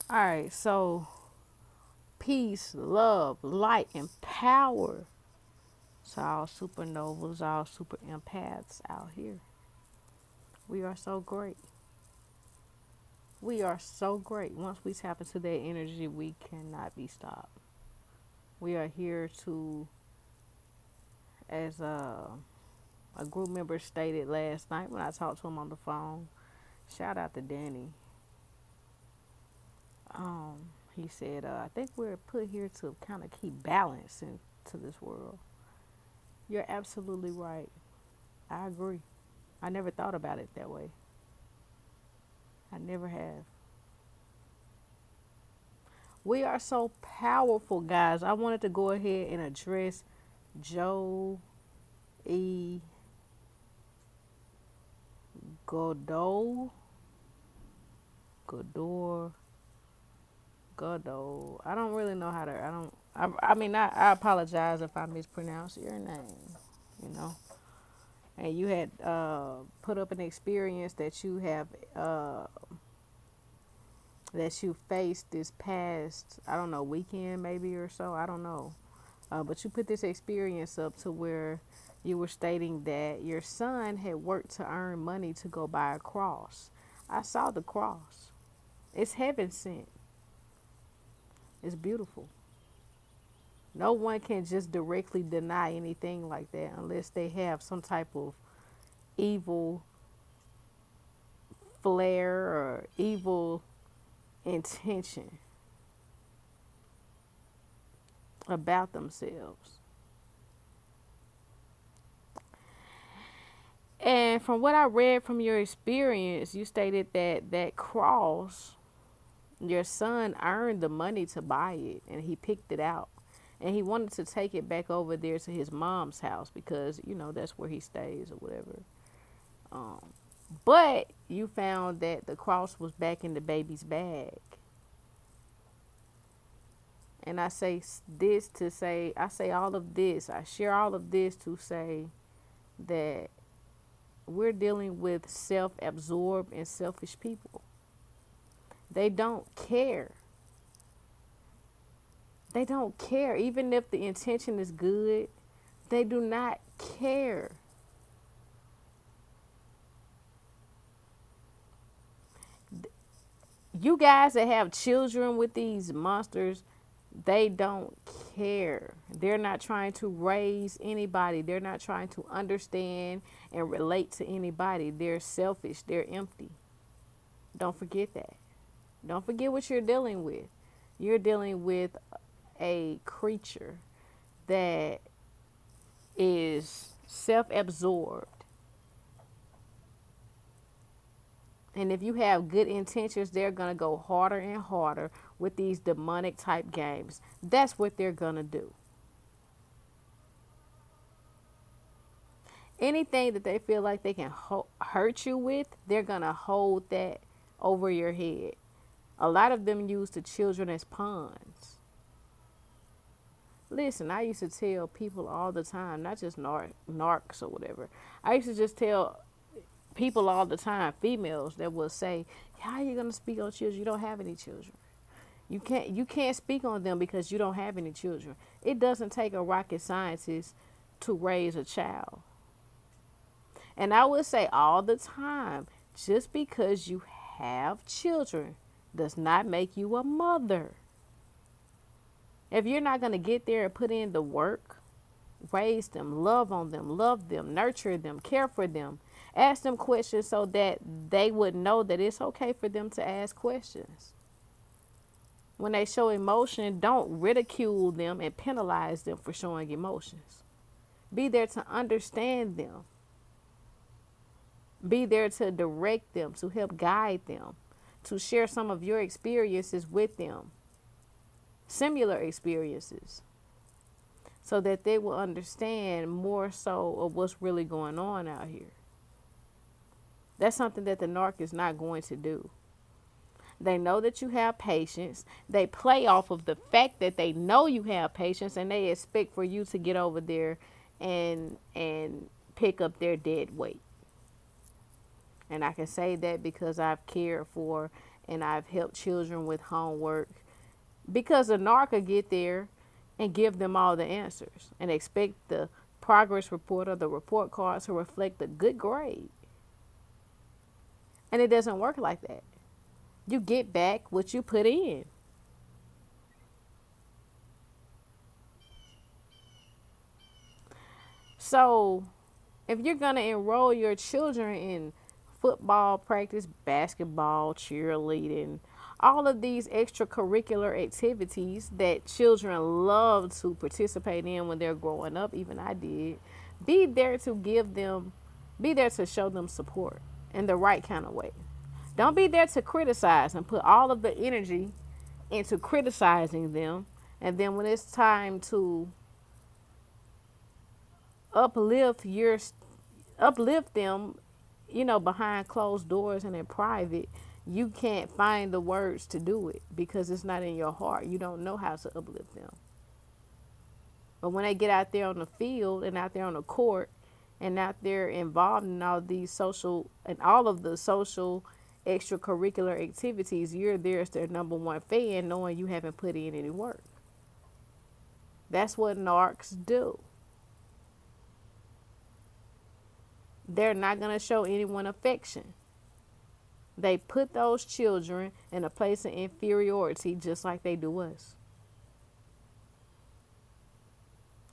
All right, so peace, love, light, and power to all supernovas, all super empaths out here. We are so great. We are so great. Once we tap into that energy, we cannot be stopped. We are here to, as a group member stated last night when I talked to him on the phone, shout out to Danny. He said, I think we're put here to kind of keep balance into this world. You're absolutely right. I agree. I never thought about it that way. I never have. We are so powerful, guys. I wanted to go ahead and address Joe E. Godot. Godor. Godot. I don't really know how to. I don't. I mean, I apologize if I mispronounce your name. You know. And you had put up an experience that you have that you faced this past, I don't know, weekend maybe or so. I don't know. But you put this experience up to where you were stating that your son had worked to earn money to go buy a cross. I saw the cross. It's heaven sent. It's beautiful. No one can just directly deny anything like that unless they have some type of evil flair or evil intention about themselves. And from what I read from your experience, you stated that that cross, your son earned the money to buy it and he picked it out. And he wanted to take it back over there to his mom's house because, you know, that's where he stays or whatever. But you found that the cross was back in the baby's bag. And I say this to say, I say all of this, I share all of this to say that we're dealing with self-absorbed and selfish people. They don't care. They don't care. Even if the intention is good, they do not care. You guys that have children with these monsters, they don't care. They're not trying to raise anybody. They're not trying to understand and relate to anybody. They're selfish. They're empty. Don't forget that. Don't forget what you're dealing with. You're dealing with a creature that is self-absorbed. And if you have good intentions, they're going to go harder and harder with these demonic type games. That's what they're going to do. Anything that they feel like they can hurt you with, they're going to hold that over your head. A lot of them use the children as pawns. Listen, I used to tell people all the time, not just narcs or whatever. I used to just tell people all the time, females that will say, how are you going to speak on children? You don't have any children. You can't speak on them because you don't have any children. It doesn't take a rocket scientist to raise a child. And I would say all the time, just because you have children does not make you a mother. If you're not going to get there and put in the work, raise them, love on them, love them, nurture them, care for them, ask them questions so that they would know that it's okay for them to ask questions. When they show emotion, don't ridicule them and penalize them for showing emotions. Be there to understand them. Be there to direct them, to help guide them, to share some of your experiences with them, similar experiences, so that they will understand more so of what's really going on out here. That's something that the narc is not going to do. They know that you have patience. They play off of the fact that they know you have patience and they expect for you to get over there and pick up their dead weight. And I can say that because I've cared for and I've helped children with homework, because the narc will get there and give them all the answers and expect the progress report or the report card to reflect a good grade. And it doesn't work like that. You get back what you put in. So if you're going to enroll your children in football practice, basketball, cheerleading, all of these extracurricular activities that children love to participate in when they're growing up, even I did, be there to give them, be there to show them support in the right kind of way. Don't be there to criticize and put all of the energy into criticizing them. And then when it's time to uplift your uplift them, behind closed doors and in private, you can't find the words to do it because it's not in your heart. You don't know how to uplift them. But when they get out there on the field and out there on the court and out there involved in all these social and all of the social extracurricular activities, you're there as their number one fan, knowing you haven't put in any work. That's what narcs do. They're not going to show anyone affection. They put those children in a place of inferiority just like they do us.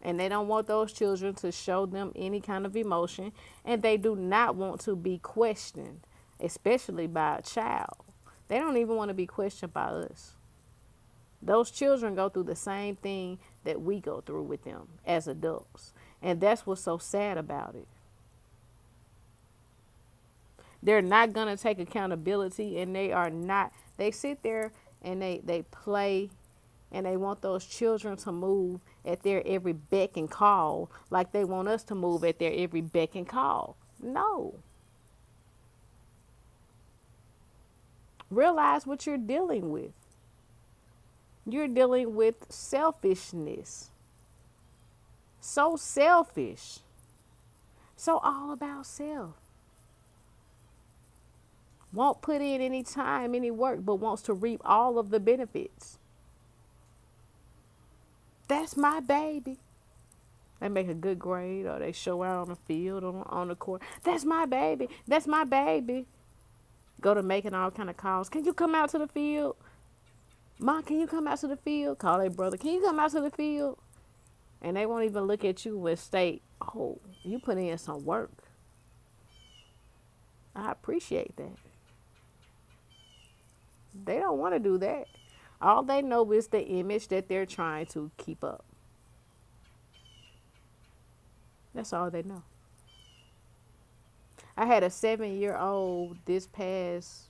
And they don't want those children to show them any kind of emotion. And they do not want to be questioned, especially by a child. They don't even want to be questioned by us. Those children go through the same thing that we go through with them as adults. And that's what's so sad about it. They're not going to take accountability, and they sit there and they play, and they want those children to move at their every beck and call like they want us to move at their every beck and call. No. Realize what you're dealing with. You're dealing with selfishness. So selfish. So all about self. Won't put in any time, any work, but wants to reap all of the benefits. That's my baby. They make a good grade, or they show out on the field, on the court. That's my baby. That's my baby. Go to making all kind of calls. Can you come out to the field? Mom, can you come out to the field? Call their brother. Can you come out to the field? And they won't even look at you and state, oh, you put in some work. I appreciate that. They don't want to do that. All they know is the image that they're trying to keep up. That's all they know. I had a 7-year-old this past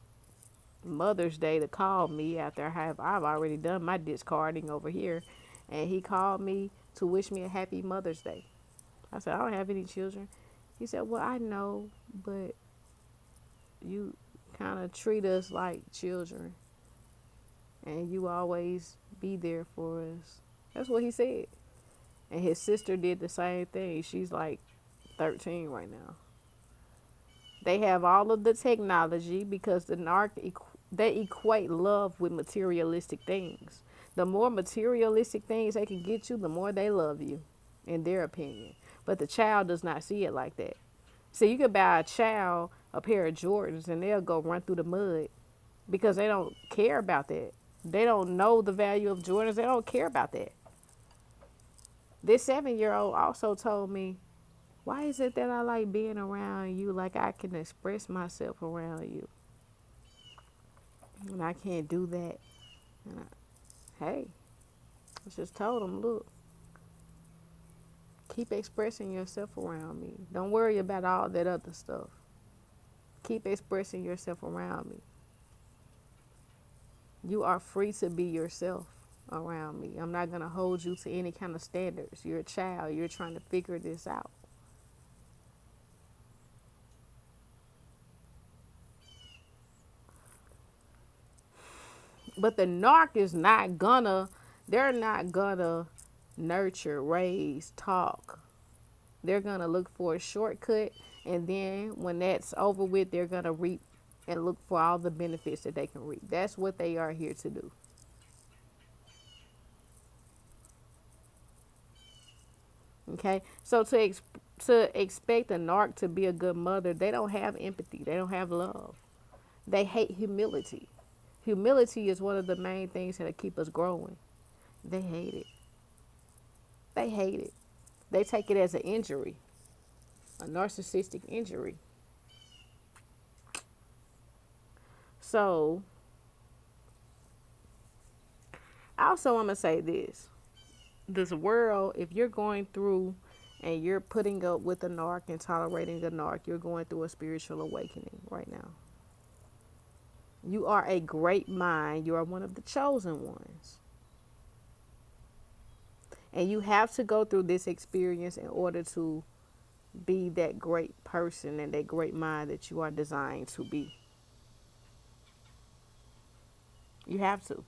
Mother's Day to call me after I've already done my discarding over here. And he called me to wish me a happy Mother's Day. I said, I don't have any children. He said, well, I know, but you kind of treat us like children, and you always be there for us. That's what he said. And his sister did the same thing. She's like 13 right now. They have all of the technology because the narc, they equate love with materialistic things. The more materialistic things they can get you, the more they love you, in their opinion. But the child does not see it like that. So you could buy a child a pair of Jordans and they'll go run through the mud because they don't care about that. They don't know the value of Jordans. They don't care about that. This 7-year-old also told me, why is it that I like being around you, like I can express myself around you? And I can't do that. Hey, I just told him, look, keep expressing yourself around me. Don't worry about all that other stuff. Keep expressing yourself around me. You are free to be yourself around me. I'm not going to hold you to any kind of standards. You're a child. You're trying to figure this out. But the narc is not gonna, they're not gonna nurture, raise, talk. They're gonna look for a shortcut, and then when that's over with, they're gonna reap and look for all the benefits that they can reap. That's what they are here to do. Okay, so to expect a narc to be a good mother, they don't have empathy. They don't have love. They hate humility. Humility is one of the main things that keep us growing. They hate it. They hate it. They take it as an injury, a narcissistic injury. So, I also want to say this world, if you're going through and you're putting up with a narc and tolerating a narc, you're going through a spiritual awakening right now. You are a great mind. You are one of the chosen ones. And you have to go through this experience in order to be that great person and that great mind that you are designed to be. You have to.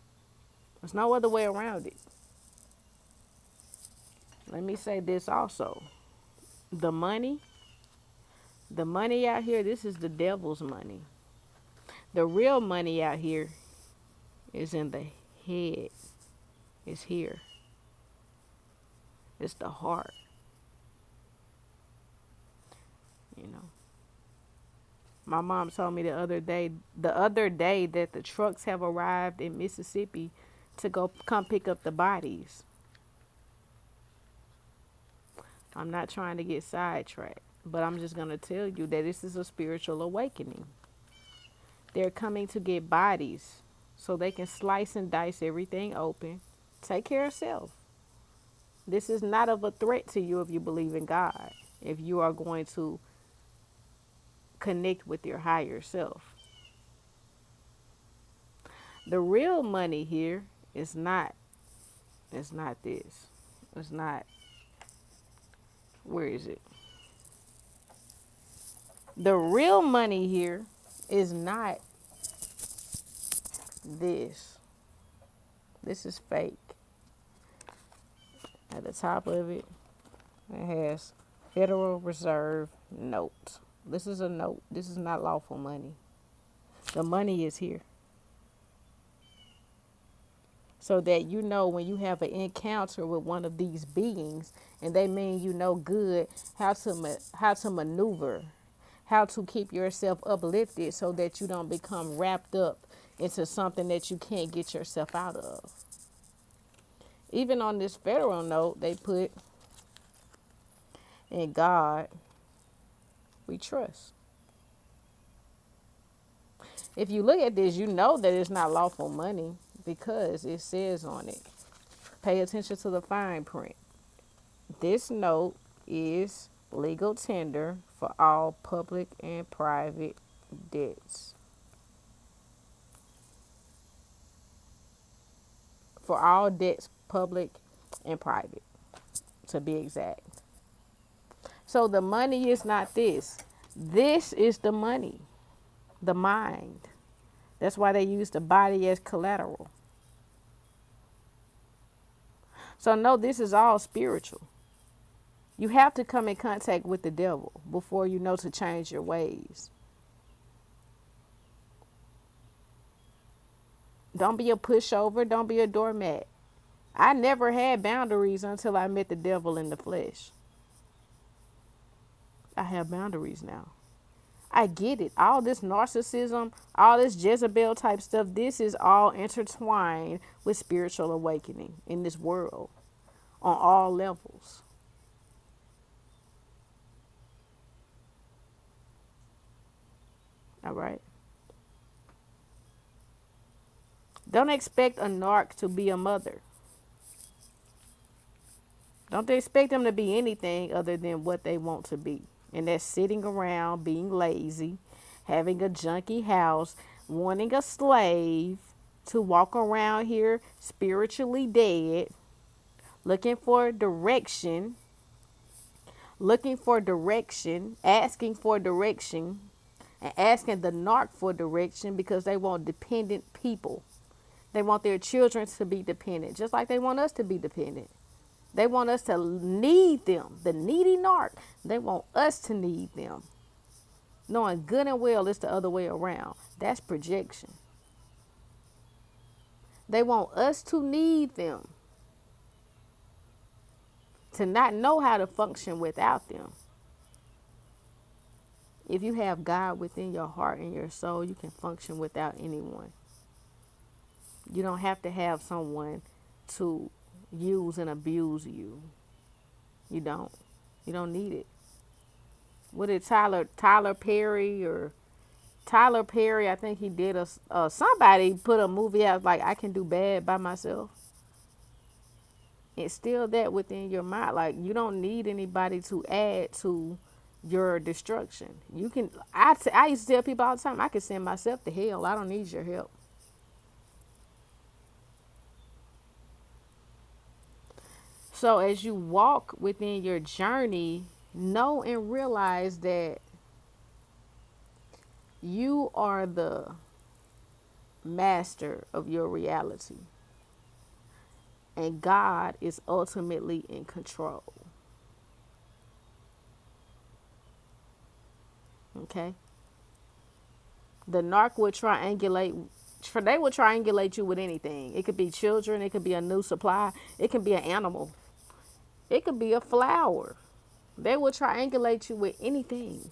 There's no other way around it. Let me say this also. The money out here, this is the devil's money. The real money out here is in the head. It's here. It's the heart. You know. My mom told me the other day that the trucks have arrived in Mississippi to come pick up the bodies. I'm not trying to get sidetracked, but I'm just going to tell you that this is a spiritual awakening. They're coming to get bodies so they can slice and dice everything open. Take care of self. This is not of a threat to you if you believe in God, if you are going to connect with your higher self. The real money here is not this. It's not, where is it? The real money here is not this. This is fake. At the top of it, it has Federal Reserve note. This is a note. This is not lawful money. The money is here. So that you know when you have an encounter with one of these beings and they mean you no good, how to maneuver, how to keep yourself uplifted so that you don't become wrapped up into something that you can't get yourself out of. Even on this federal note, they put, in God we trust. If you look at this, you know that it's not lawful money because it says on it. Pay attention to the fine print. This note is legal tender for all public and private debts. For all debts, public and private, to be exact. So the money is not this. This is the money, the mind. That's why they use the body as collateral. So no, this is all spiritual. You have to come in contact with the devil before you know to change your ways. Don't be a pushover. Don't be a doormat. I never had boundaries until I met the devil in the flesh. I have boundaries now. I get it. All this narcissism, all this Jezebel type stuff, this is all intertwined with spiritual awakening in this world on all levels. All right. Don't expect a narc to be a mother. Don't expect them to be anything other than what they want to be. And that's sitting around, being lazy, having a junky house, wanting a slave to walk around here spiritually dead, looking for direction, asking for direction, and asking the narc for direction because they want dependent people. They want their children to be dependent, just like they want us to be dependent. They want us to need them. The needy narc, they want us to need them. knowing good and well it's the other way around. That's projection. They want us to need them, to not know how to function without them. If you have God within your heart and your soul, you can function without anyone. You don't have to have someone to use and abuse you. You don't. You don't need it. What did Tyler Perry, I think he did somebody put a movie out like, I can do bad by myself. Instill that within your mind. Like, you don't need anybody to add to your destruction. You can, I used to tell people all the time, I can send myself to hell. I don't need your help. So as you walk within your journey, know and realize that you are the master of your reality. And God is ultimately in control. Okay? The narc would they will triangulate you with anything. It could be children, it could be a new supply, it could be an animal, it could be a flower. They will triangulate you with anything.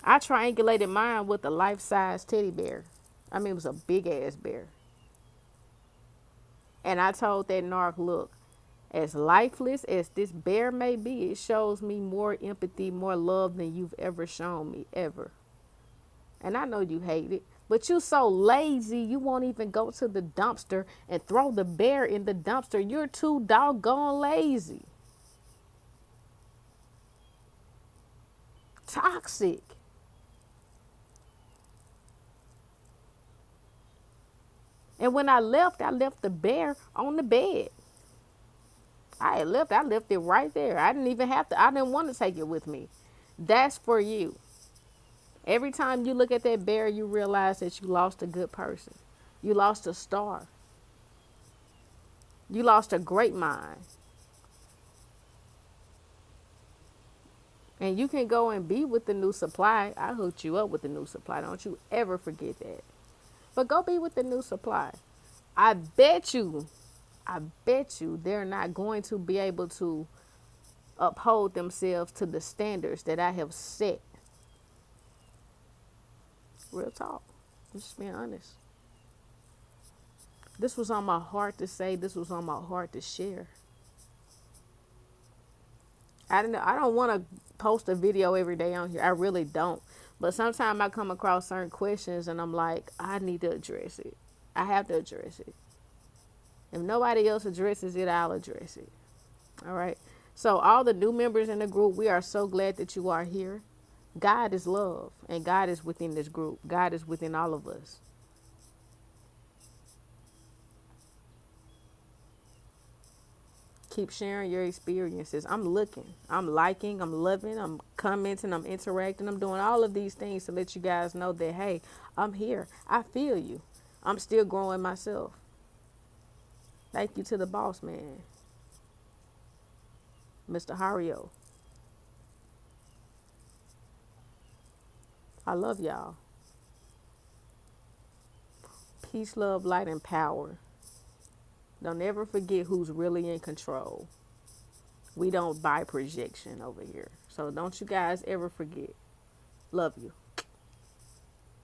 I triangulated mine with a life-size teddy bear. I mean, it was a big-ass bear. And I told that narc, look, as lifeless as this bear may be, it shows me more empathy, more love than you've ever shown me, ever. And I know you hate it, but you so lazy, you won't even go to the dumpster and throw the bear in the dumpster. You're too doggone lazy. Toxic. And when I left the bear on the bed. I left it right there. I didn't want to take it with me. That's for you. Every time you look at that bear, you realize that you lost a good person. You lost a star. You lost a great mind. And you can go and be with the new supply. I hooked you up with the new supply. Don't you ever forget that. But go be with the new supply. I bet you they're not going to be able to uphold themselves to the standards that I have set. Real talk. Just being honest. This was on my heart to say. This was on my heart to share. I don't want to post a video every day on here. I really don't. But sometimes I come across certain questions and I'm like, I need to address it. I have to address it. If nobody else addresses it, I'll address it. All right. So all the new members in the group, we are so glad that you are here. God is love, and God is within this group. God is within all of us. Keep sharing your experiences. I'm looking, I'm liking, I'm loving, I'm commenting, I'm interacting, I'm doing all of these things to let you guys know that, hey, I'm here. I feel you. I'm still growing myself. Thank you to the boss man, Mr. Hario. I love y'all. Peace, love, light, and power. Don't ever forget who's really in control. We don't buy projection over here. So don't you guys ever forget. Love you.